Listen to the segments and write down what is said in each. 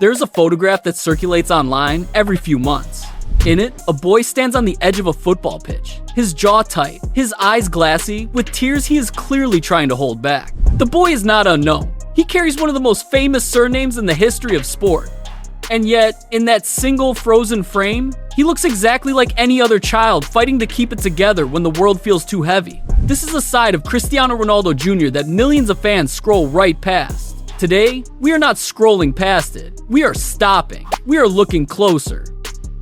There's a photograph that circulates online every few months. In it, a boy stands on the edge of a football pitch, his jaw tight, his eyes glassy, with tears he is clearly trying to hold back. The boy is not unknown. He carries one of the most famous surnames in the history of sport. And yet, in that single frozen frame, he looks exactly like any other child fighting to keep it together when the world feels too heavy. This is a side of Cristiano Ronaldo Jr. that millions of fans scroll right past. Today, we are not scrolling past it. We are stopping. We are looking closer.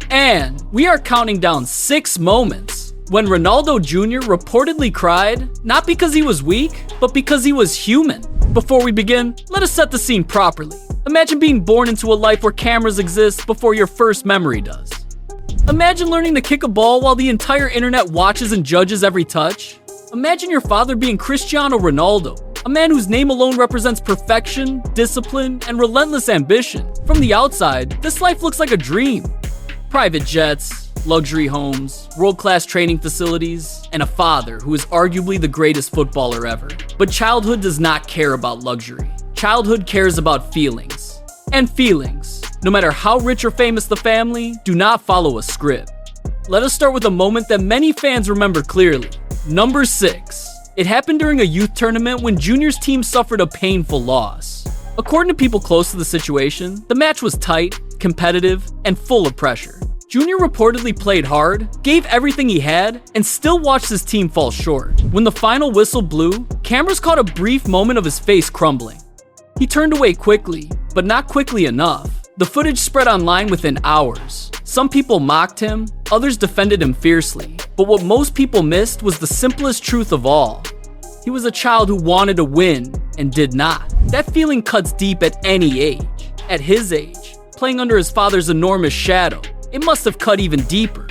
And we are counting down 6 moments when Ronaldo Jr. reportedly cried, not because he was weak, but because he was human. Before we begin, let us set the scene properly. Imagine being born into a life where cameras exist before your first memory does. Imagine learning to kick a ball while the entire internet watches and judges every touch. Imagine your father being Cristiano Ronaldo, a man whose name alone represents perfection, discipline, and relentless ambition. From the outside, this life looks like a dream. Private jets, luxury homes, world-class training facilities, and a father who is arguably the greatest footballer ever. But childhood does not care about luxury. Childhood cares about feelings. And feelings, no matter how rich or famous the family, do not follow a script. Let us start with a moment that many fans remember clearly. Number 6. It happened during a youth tournament when Junior's team suffered a painful loss. According to people close to the situation, the match was tight, competitive, and full of pressure. Junior reportedly played hard, gave everything he had, and still watched his team fall short. When the final whistle blew, cameras caught a brief moment of his face crumbling. He turned away quickly, but not quickly enough. The footage spread online within hours. Some people mocked him, others defended him fiercely. But what most people missed was the simplest truth of all. He was a child who wanted to win and did not. That feeling cuts deep at any age. At his age, playing under his father's enormous shadow, it must have cut even deeper.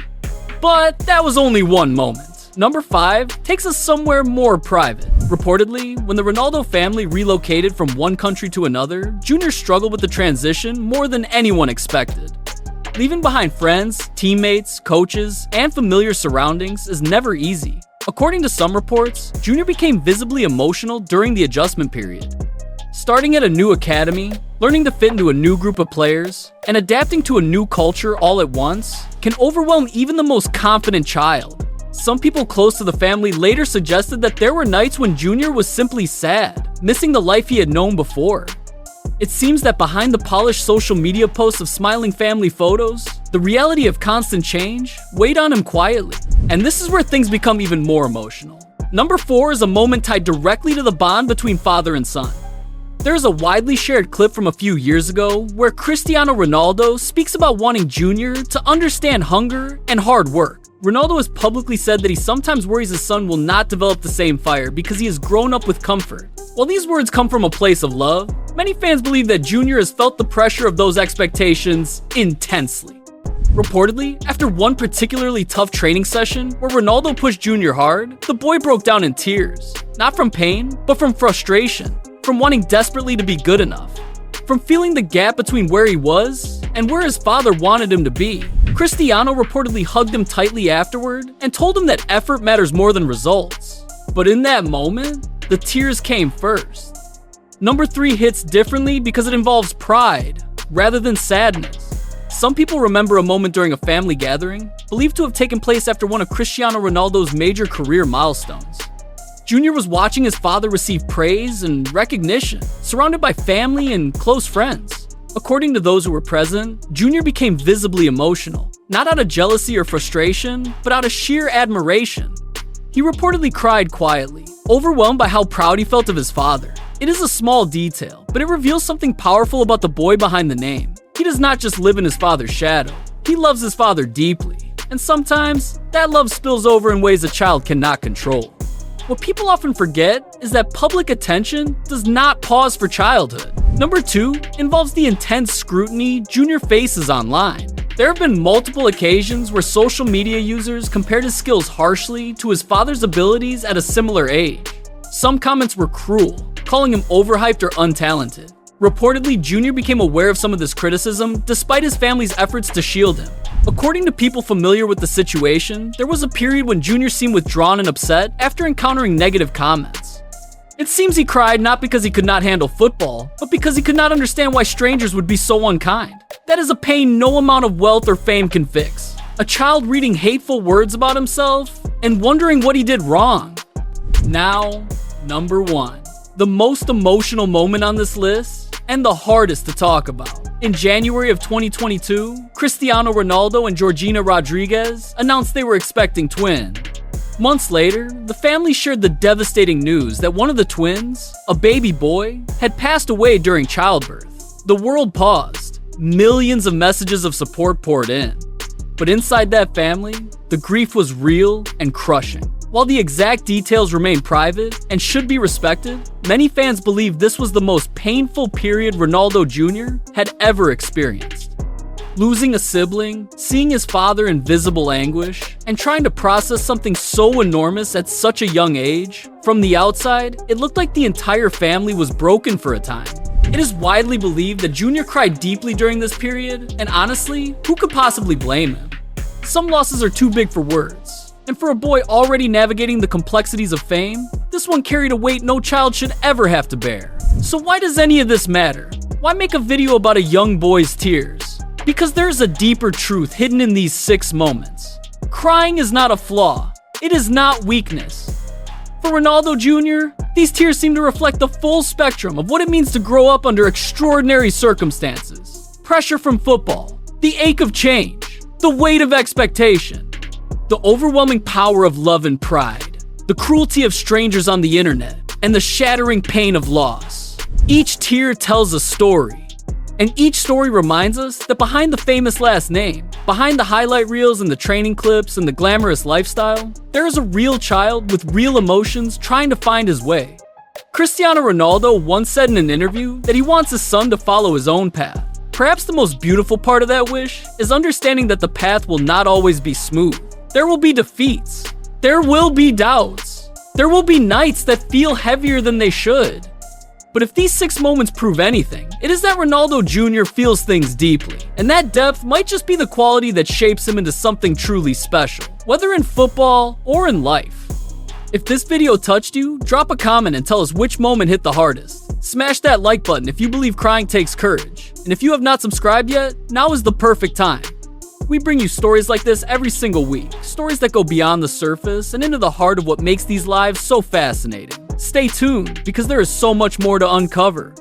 But that was only one moment. Number 5 takes us somewhere more private. Reportedly, when the Ronaldo family relocated from one country to another, Junior struggled with the transition more than anyone expected. Leaving behind friends, teammates, coaches, and familiar surroundings is never easy. According to some reports, Junior became visibly emotional during the adjustment period. Starting at a new academy, learning to fit into a new group of players, and adapting to a new culture all at once can overwhelm even the most confident child. Some people close to the family later suggested that there were nights when Junior was simply sad, missing the life he had known before. It seems that behind the polished social media posts of smiling family photos, the reality of constant change weighed on him quietly. And this is where things become even more emotional. Number 4 is a moment tied directly to the bond between father and son. There's a widely shared clip from a few years ago where Cristiano Ronaldo speaks about wanting Junior to understand hunger and hard work. Ronaldo has publicly said that he sometimes worries his son will not develop the same fire because he has grown up with comfort. While these words come from a place of love, many fans believe that Junior has felt the pressure of those expectations intensely. Reportedly, after one particularly tough training session where Ronaldo pushed Junior hard, the boy broke down in tears. Not from pain, but from frustration, from wanting desperately to be good enough, from feeling the gap between where he was and where his father wanted him to be. Cristiano reportedly hugged him tightly afterward and told him that effort matters more than results. But in that moment, the tears came first. Number 3 hits differently because it involves pride rather than sadness. Some people remember a moment during a family gathering, believed to have taken place after one of Cristiano Ronaldo's major career milestones. Junior was watching his father receive praise and recognition, surrounded by family and close friends. According to those who were present, Junior became visibly emotional, not out of jealousy or frustration, but out of sheer admiration. He reportedly cried quietly, overwhelmed by how proud he felt of his father. It is a small detail, but it reveals something powerful about the boy behind the name. He does not just live in his father's shadow, he loves his father deeply, and sometimes that love spills over in ways a child cannot control. What people often forget is that public attention does not pause for childhood. Number 2 involves the intense scrutiny Junior faces online. There have been multiple occasions where social media users compared his skills harshly to his father's abilities at a similar age. Some comments were cruel, calling him overhyped or untalented. Reportedly, Junior became aware of some of this criticism despite his family's efforts to shield him. According to people familiar with the situation, there was a period when Junior seemed withdrawn and upset after encountering negative comments. It seems he cried not because he could not handle football, but because he could not understand why strangers would be so unkind. That is a pain no amount of wealth or fame can fix. A child reading hateful words about himself and wondering what he did wrong. Now, number 1. The most emotional moment on this list, and the hardest to talk about. In January of 2022, Cristiano Ronaldo and Georgina Rodriguez announced they were expecting twins. Months later, the family shared the devastating news that one of the twins, a baby boy, had passed away during childbirth. The world paused. Millions of messages of support poured in. But inside that family, the grief was real and crushing. While the exact details remain private and should be respected, many fans believe this was the most painful period Ronaldo Jr. had ever experienced. Losing a sibling, seeing his father in visible anguish, and trying to process something so enormous at such a young age, from the outside, it looked like the entire family was broken for a time. It is widely believed that Junior cried deeply during this period, and honestly, who could possibly blame him? Some losses are too big for words, and for a boy already navigating the complexities of fame, this one carried a weight no child should ever have to bear. So why does any of this matter? Why make a video about a young boy's tears? Because there's a deeper truth hidden in these 6 moments. Crying is not a flaw. It is not weakness. For Ronaldo Jr., these tears seem to reflect the full spectrum of what it means to grow up under extraordinary circumstances. Pressure from football, the ache of change, the weight of expectation, the overwhelming power of love and pride, the cruelty of strangers on the internet, and the shattering pain of loss. Each tear tells a story. And each story reminds us that behind the famous last name, behind the highlight reels and the training clips and the glamorous lifestyle, there is a real child with real emotions trying to find his way. Cristiano Ronaldo once said in an interview that he wants his son to follow his own path. Perhaps the most beautiful part of that wish is understanding that the path will not always be smooth. There will be defeats. There will be doubts. There will be nights that feel heavier than they should. But if these 6 moments prove anything, it is that Ronaldo Jr. feels things deeply, and that depth might just be the quality that shapes him into something truly special, whether in football or in life. If this video touched you, drop a comment and tell us which moment hit the hardest. Smash that like button if you believe crying takes courage, and if you have not subscribed yet, now is the perfect time. We bring you stories like this every single week, stories that go beyond the surface and into the heart of what makes these lives so fascinating. Stay tuned, because there is so much more to uncover.